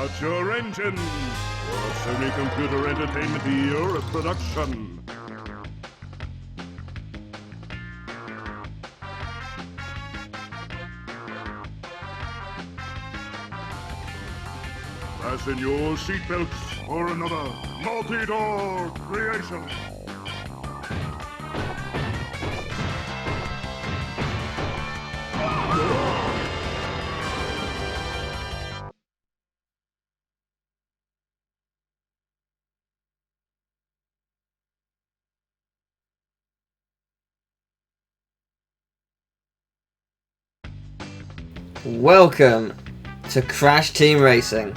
Start your engine! For semi-computer entertainment year of production. Fasten your seatbelts for another multi-door creation. Welcome to Crash Team Racing.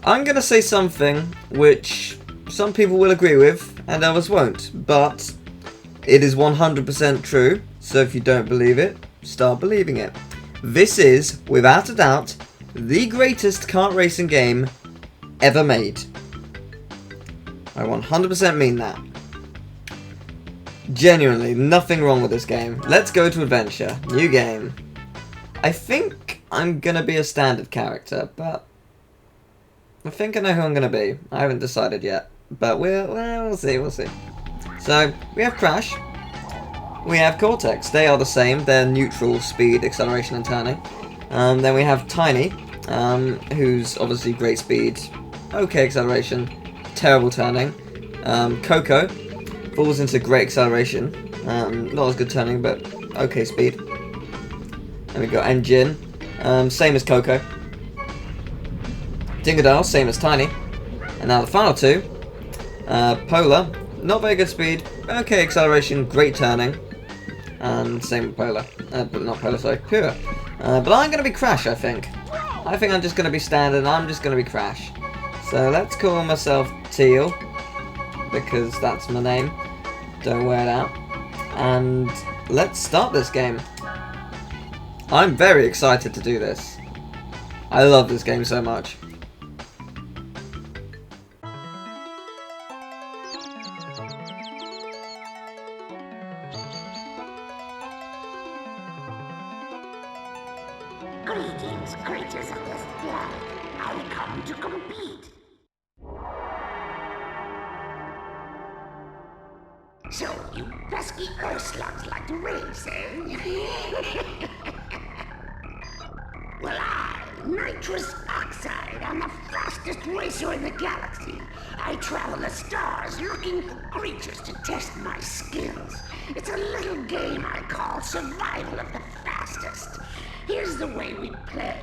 I'm going to say something which some people will agree with and others won't, but it is 100% true, so if you don't believe it, start believing it. This is, without a doubt, the greatest kart racing game ever made. I 100% mean that. Genuinely, nothing wrong with this game. Let's go to adventure. New game. I think I'm gonna be a standard character, but I think I know who I'm gonna be. I haven't decided yet, but we'll see. So we have Crash. We have Cortex. They are the same. They're neutral speed, acceleration, and turning. Then we have Tiny, who's obviously great speed, okay acceleration, terrible turning. Coco falls into great acceleration, not as good turning, but okay speed. Then we got N.Gin, same as Coco. Dingodile, same as Tiny. And now the final two, Polar, not very good speed, okay acceleration, great turning. And same with Polar, but not Polar, sorry, Pura. But I'm going to be Crash, I think. I think I'm just going to be standard and I'm just going to be Crash. So let's call myself Teal, because that's my name. Don't wear it out. And let's start this game. I'm very excited to do this. I love this game so much. Greetings, creatures of this planet. I come to compete. So, you pesky earth slugs like to race, eh? Well, nitrous oxide, I'm the fastest racer in the galaxy. I travel the stars looking for creatures to test my skills. It's a little game I call survival of the fastest. Here's the way we play.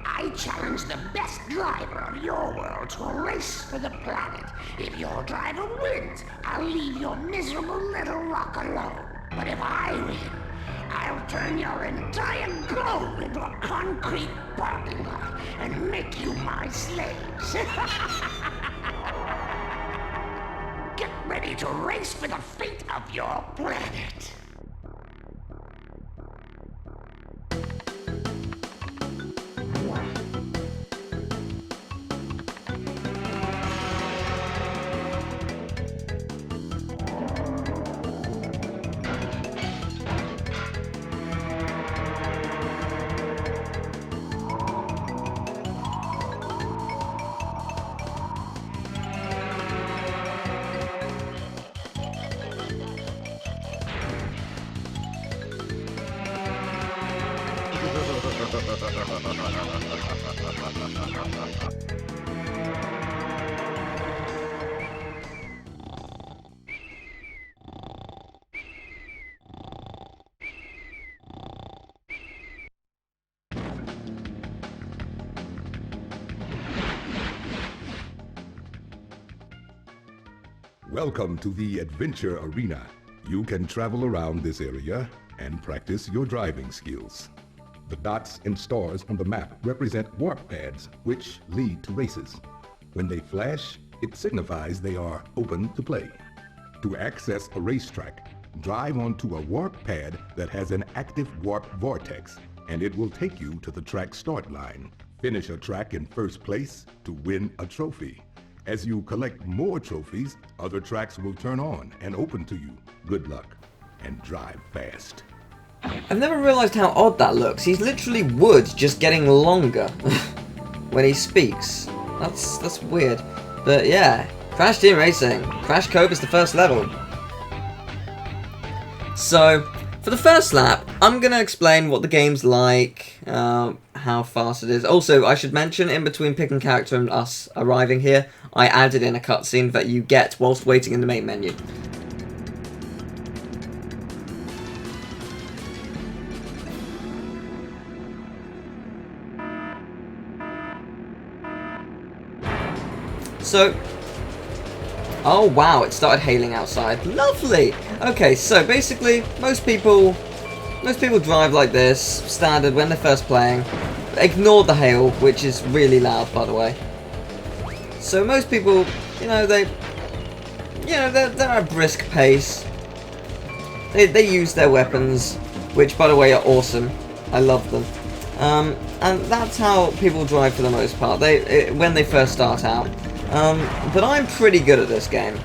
I challenge the best driver of your world to a race for the planet. If your driver wins, I'll leave your miserable little rock alone. But if I win, I'll turn your entire globe into a concrete parking lot and make you my slaves. Get ready to race for the fate of your planet. Welcome to the Adventure Arena. You can travel around this area and practice your driving skills. The dots and stars on the map represent warp pads, which lead to races. When they flash, it signifies they are open to play. To access a racetrack, drive onto a warp pad that has an active warp vortex, and it will take you to the track start line. Finish a track in first place to win a trophy. As you collect more trophies, other tracks will turn on and open to you. Good luck, and drive fast. I've never realised how odd that looks. He's literally wood, just getting longer when he speaks. That's weird. But yeah, Crash Team Racing. Crash Cove is the first level. So, for the first lap, I'm going to explain what the game's like, how fast it is. Also, I should mention, in between picking character and us arriving here, I added in a cutscene that you get whilst waiting in the main menu. So, oh wow, it started hailing outside. Lovely! Okay, so basically, most people drive like this, standard, when they're first playing. Ignore the hail, which is really loud, by the way. So most people, they're at a brisk pace. They use their weapons, which, by the way, are awesome. I love them. And that's how people drive for the most part, when they first start out. But I'm pretty good at this game.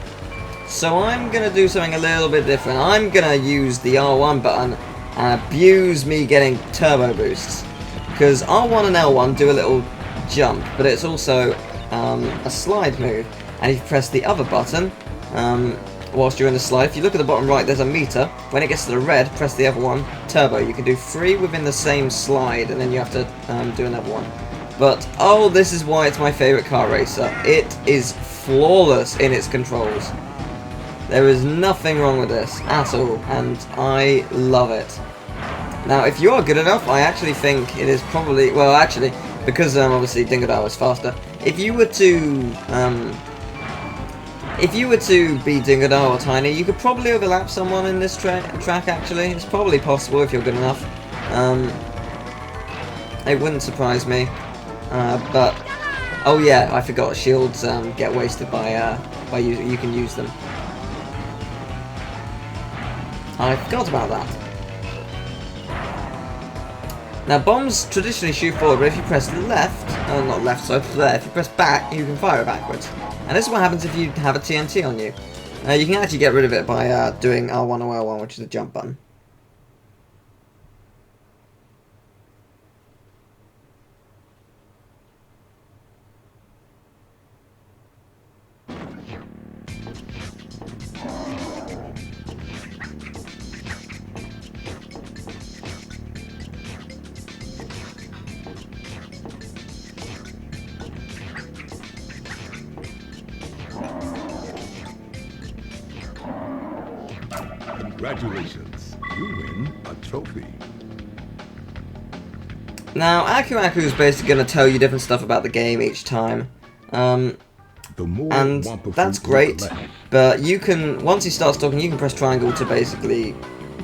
So I'm going to do something a little bit different. I'm going to use the R1 button and abuse me getting turbo boosts. Because R1 and L1 do a little jump, but it's also a slide move. And if you press the other button, whilst you're in the slide, if you look at the bottom right, there's a meter. When it gets to the red, press the other one, turbo. You can do 3 within the same slide, and then you have to do another one. But, oh, this is why it's my favourite kart racer. It is flawless in its controls. There is nothing wrong with this at all, and I love it. Now, if you are good enough, I actually think it is probably, well, actually, because obviously Dingodile is faster. If you were to be Dingodile or Tiny, you could probably overlap someone in this track. Actually, it's probably possible if you're good enough. It wouldn't surprise me. But oh yeah, I forgot. Shields get wasted by you can use them. I forgot about that. Now bombs traditionally shoot forward, but if you press left, not left, sorry, there. If you press back, you can fire it backwards. And this is what happens if you have a TNT on you. You can actually get rid of it by doing R1 or L1, which is the jump button. Congratulations, you win a trophy. Now, Aku Aku is basically going to tell you different stuff about the game each time. And that's great, but you can, once he starts talking, you can press triangle to basically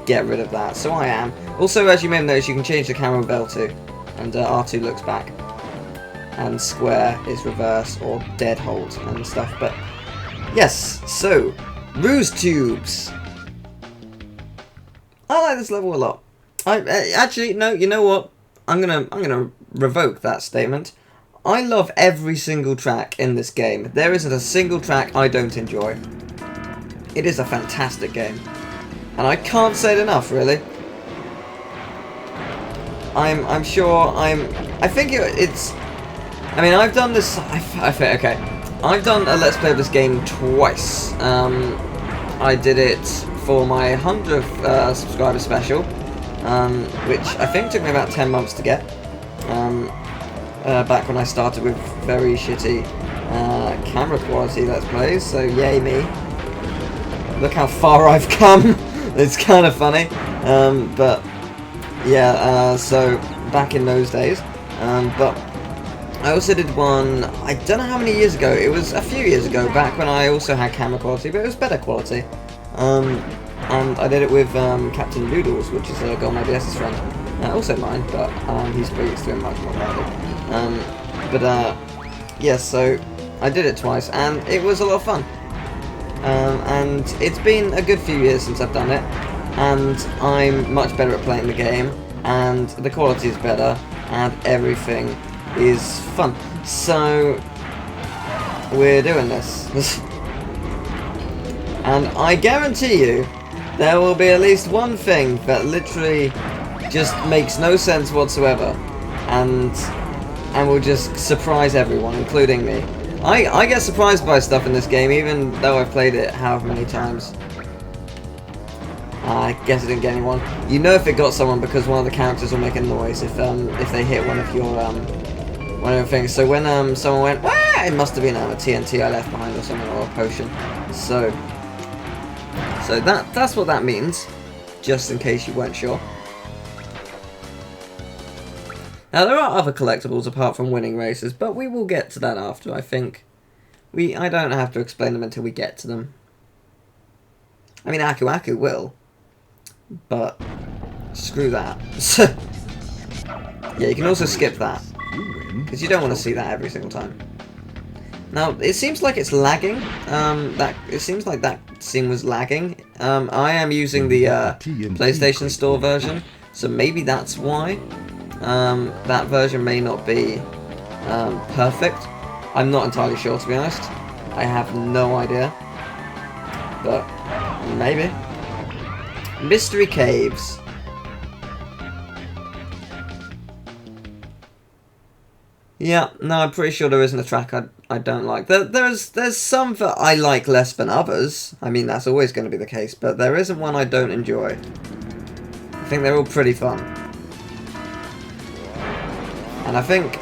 get rid of that, so I am. Also, as you may have noticed, you can change the camera with L2, and R2 looks back, and square is reverse, or dead hold, and stuff, but yes, so, Ruse Tubes. I like this level a lot. Actually, no, you know what? I'm gonna revoke that statement. I love every single track in this game. There isn't a single track I don't enjoy. It is a fantastic game, and I can't say it enough, really. I'm sure I think it's. I mean, I've done this. Okay, I've done a Let's Play of this game twice. I did it for my 100th subscriber special, which I think took me about 10 months to get. Back when I started with very shitty camera quality Let's Plays, so yay me. Look how far I've come. It's kind of funny, but yeah, so back in those days. But I also did one, I don't know how many years ago, it was a few years ago, back when I also had camera quality, but it was better quality. And I did it with Captain Noodles, which is a Golden IBS's friend. Also mine, but he's doing much more badly. Yeah, so I did it twice, and it was a lot of fun. And it's been a good few years since I've done it, and I'm much better at playing the game, and the quality is better, and everything is fun. So, we're doing this. And I guarantee you, there will be at least one thing that literally just makes no sense whatsoever, and will just surprise everyone, including me. I get surprised by stuff in this game, even though I've played it however many times. I guess I didn't get anyone. You know if it got someone because one of the characters will make a noise if they hit one of your things. So when someone went, "Wah!" It must have been a TNT I left behind or something, or a potion. So that's what that means, just in case you weren't sure. Now there are other collectibles apart from winning races, but we will get to that after. I think I don't have to explain them until we get to them. I mean, Aku Aku will, but screw that. Yeah, you can also skip that, because you don't want to see that every single time. Now, it seems like it's lagging. It seems like that scene was lagging. I am using the PlayStation Store version, so maybe that's why. That version may not be perfect. I'm not entirely sure, to be honest. I have no idea. But maybe. Mystery Caves. Yeah, no, I'm pretty sure there isn't a track I don't like. There's some that I like less than others. I mean, that's always going to be the case, but there isn't one I don't enjoy. I think they're all pretty fun. And I think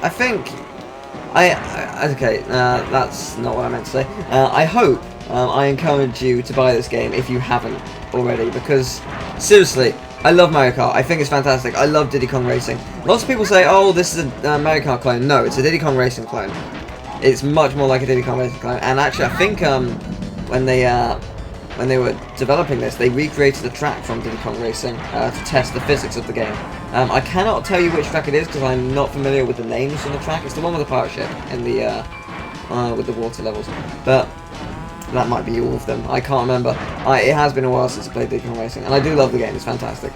okay, that's not what I meant to say. I hope I encourage you to buy this game if you haven't already, because seriously, I love Mario Kart. I think it's fantastic. I love Diddy Kong Racing. Lots of people say, "Oh, this is a Mario Kart clone." No, it's a Diddy Kong Racing clone. It's much more like a Diddy Kong Racing clone. And actually, I think when they were developing this, they recreated a track from Diddy Kong Racing to test the physics of the game. I cannot tell you which track it is because I'm not familiar with the names on the track. It's the one with the pirate ship in the with the water levels, but that might be all of them. I can't remember. It has been a while since I played Diddy Kong Racing, and I do love the game. It's fantastic.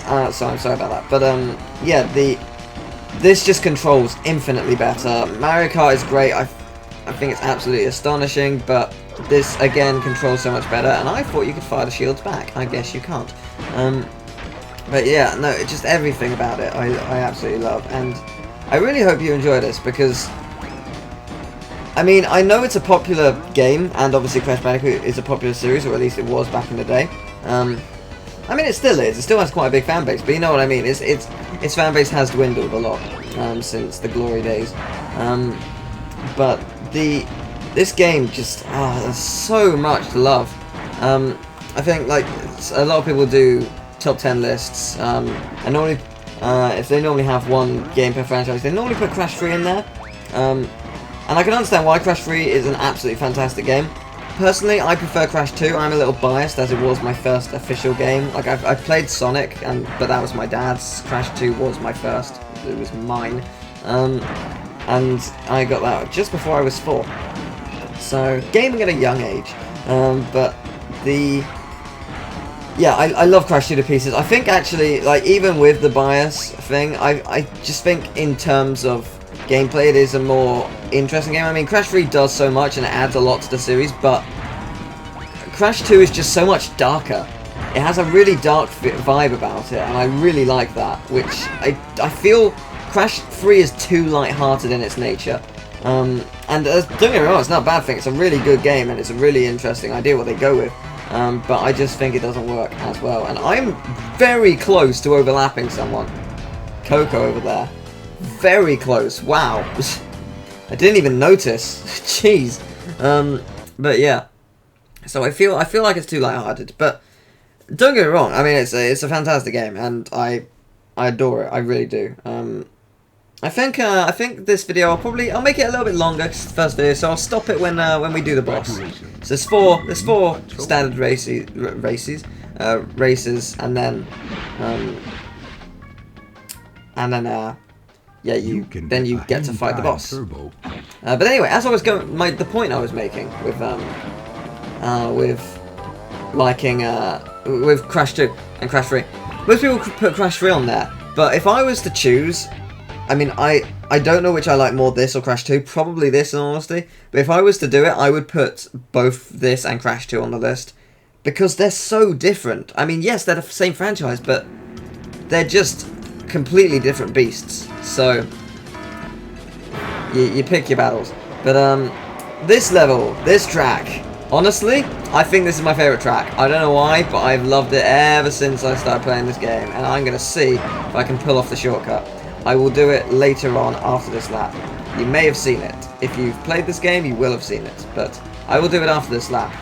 So I'm sorry about that. But yeah, this just controls infinitely better. Mario Kart is great. I think it's absolutely astonishing, but this again controls so much better. And I thought you could fire the shields back. I guess you can't. But yeah, no, it's just everything about it I absolutely love, and I really hope you enjoy this because, I mean, I know it's a popular game, and obviously Crash Bandicoot is a popular series, or at least it was back in the day. I mean, it still is. It still has quite a big fan base, but you know what I mean. Its fan base has dwindled a lot since the glory days. But this game just there's so much to love. I think like a lot of people do top 10 lists, and normally if they normally have one game per franchise, they normally put Crash 3 in there. And I can understand why Crash 3 is an absolutely fantastic game. Personally, I prefer Crash 2. I'm a little biased as it was my first official game. Like, I've played Sonic, but that was my dad's. Crash 2 was my first. It was mine. And I got that just before I was 4. So, gaming at a young age. But yeah, I love Crash 2 to pieces. I think actually, like, even with the bias thing, I just think in terms of gameplay, it is a more interesting game. I mean, Crash 3 does so much and it adds a lot to the series, but Crash 2 is just so much darker. It has a really dark vibe about it, and I really like that, which I feel Crash 3 is too light-hearted in its nature. And don't get me wrong, it's not a bad thing. It's a really good game, and it's a really interesting idea what they go with. But I just think it doesn't work as well. And I'm very close to overlapping someone. Coco over there. Very close. Wow. I didn't even notice. Jeez. But yeah. So I feel like it's too lighthearted. But don't get me wrong. I mean, it's a fantastic game, and I adore it. I really do. I think this video I'll make it a little bit longer 'cause it's the first video, so I'll stop it when we do the boss. So there's four standard races, and then yeah, you get to fight the boss. But anyway, as I was going, the point I was making with liking with Crash 2 and Crash 3, most people put Crash 3 on there, but if I was to choose, I mean, I don't know which I like more, this or Crash 2. Probably this, in all honesty. But if I was to do it, I would put both this and Crash 2 on the list. Because they're so different. I mean, yes, they're the same franchise, but they're just completely different beasts. So, you pick your battles. But, this level, this track, honestly, I think this is my favourite track. I don't know why, but I've loved it ever since I started playing this game. And I'm going to see if I can pull off the shortcut. I will do it later on after this lap. You may have seen it. If you've played this game, you will have seen it. But I will do it after this lap.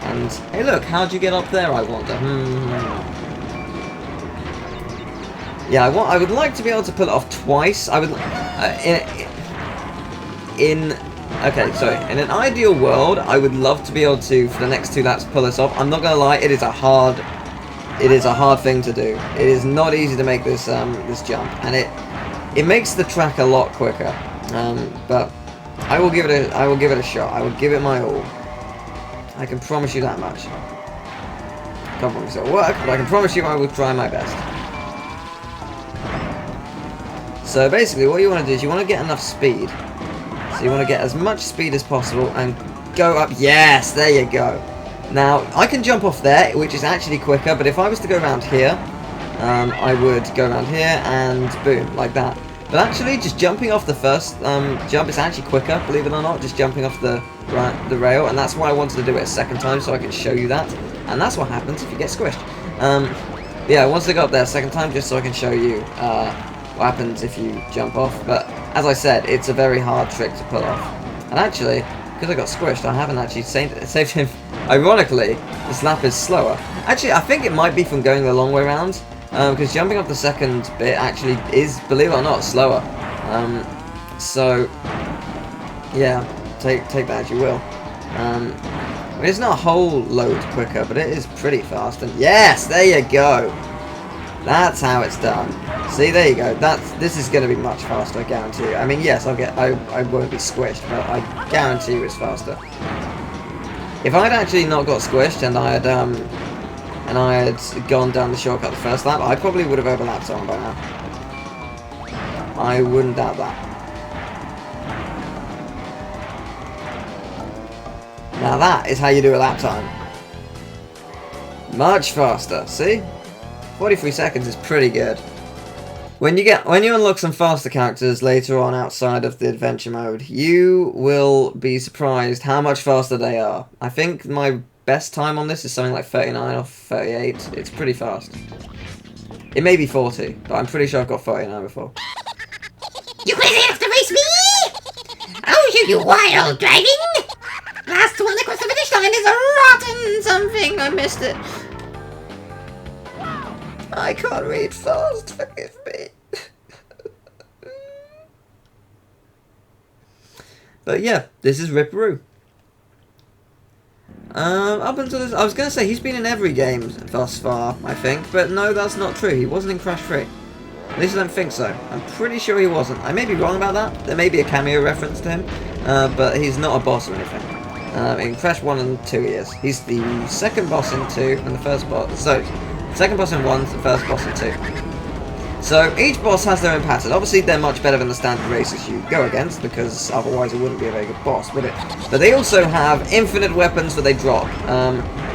And, hey look, how'd you get up there, I wonder? Yeah, I would like to be able to pull it off twice. I would... Okay, sorry. In an ideal world, I would love to be able to, for the next 2 laps, pull this off. I'm not gonna lie, it is a hard thing to do. It is not easy to make this this jump, and it makes the track a lot quicker. But I will give it a shot. I will give it my all. I can promise you that much. Can't promise it'll work, but I can promise you I will try my best. So basically, what you want to do is you want to get enough speed. So you want to get as much speed as possible and go up. Yes, there you go. Now, I can jump off there, which is actually quicker, but if I was to go around here, I would go around here and boom, like that. But actually, just jumping off the first jump is actually quicker, believe it or not, just jumping off the rail, and that's why I wanted to do it a second time, so I can show you that. And that's what happens if you get squished. Yeah, I wanted to go up there a second time just so I can show you what happens if you jump off. But as I said, it's a very hard trick to pull off. And actually, because I got squished, I haven't actually saved him. Ironically, this lap is slower. Actually, I think it might be from going the long way around. Because jumping off the second bit actually is, believe it or not, slower. So, yeah, take that as you will. I mean, it's not a whole load quicker, but it is pretty fast. And yes, there you go. That's how it's done. See, there you go. This is going to be much faster, I guarantee you. I mean, yes, I won't be squished, but I guarantee you it's faster. If I'd actually not got squished and I had gone down the shortcut the first lap, I probably would have overlapped someone by now. I wouldn't doubt that. Now that is how you do a lap time. Much faster, see? 43 seconds is pretty good. When you unlock some faster characters later on outside of the adventure mode, you will be surprised how much faster they are. I think my best time on this is something like 39 or 38. It's pretty fast. It may be 40, but I'm pretty sure I've got 39 before. You crazy enough to race me? I'll show you wild driving! Last one across the finish line is a rotten something. I missed it. I can't read fast, forgive me. But yeah, this is Ripperoo. Up until this, I was going to say he's been in every game thus far, I think, but no, that's not true. He wasn't in Crash 3. At least I don't think so. I'm pretty sure he wasn't. I may be wrong about that. There may be a cameo reference to him, but he's not a boss or anything. In Crash 1 and 2 he is. He's the second boss in 2 and the first boss. So, second boss in 1, the first boss in 2. So, each boss has their own pattern. Obviously, they're much better than the standard racers you go against, because otherwise it wouldn't be a very good boss, would it? But they also have infinite weapons that they drop.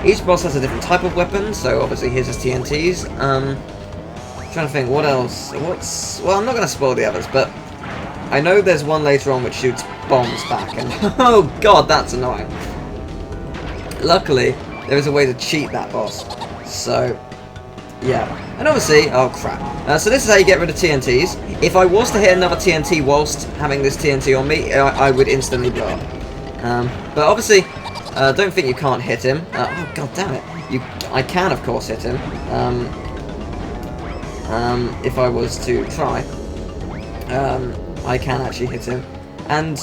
Each boss has a different type of weapon, so obviously his is TNTs. Trying to think, what else? Well, I'm not going to spoil the others, but I know there's one later on which shoots bombs back, and oh god, that's annoying. Luckily, there is a way to cheat that boss. So, yeah. And obviously, oh crap. So this is how you get rid of TNTs. If I was to hit another TNT whilst having this TNT on me, I would instantly blow up. But obviously, don't think you can't hit him. Oh god damn it. I can of course hit him. If I was to try. I can actually hit him. And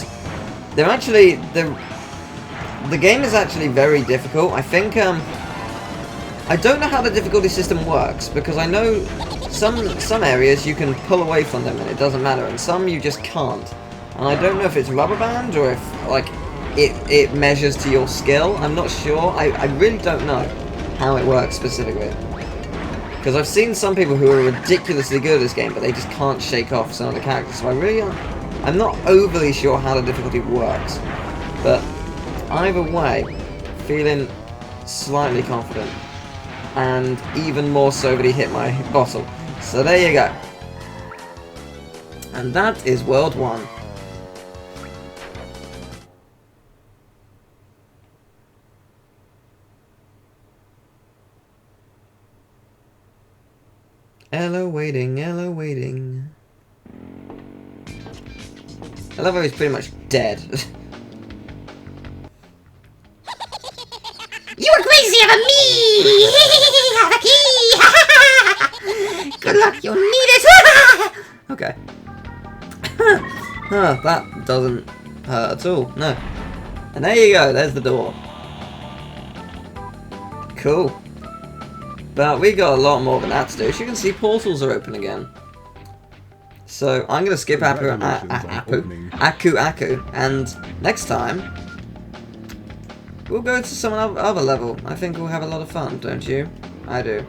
they're actually, the game is actually very difficult. I think, I don't know how the difficulty system works, because I know some areas you can pull away from them and it doesn't matter, and some you just can't. And I don't know if it's rubber band or if, like, it measures to your skill. I'm not sure. I really don't know how it works specifically. Because I've seen some people who are ridiculously good at this game, but they just can't shake off some of the characters. So I'm not overly sure how the difficulty works. But either way, feeling slightly confident. And even more so that he hit my bottle. So there you go. And that is World 1. Hello waiting, hello waiting. I love how he's pretty much dead. You were crazy over me! Have a key! Good luck, you'll need it! Okay. Huh, that doesn't hurt at all. No. And there you go, there's the door. Cool. But we got a lot more than that to do. As you can see, portals are open again. So I'm going to skip Aku, and next time we'll go to some other level. I think we'll have a lot of fun, don't you? I do.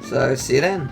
So see you then.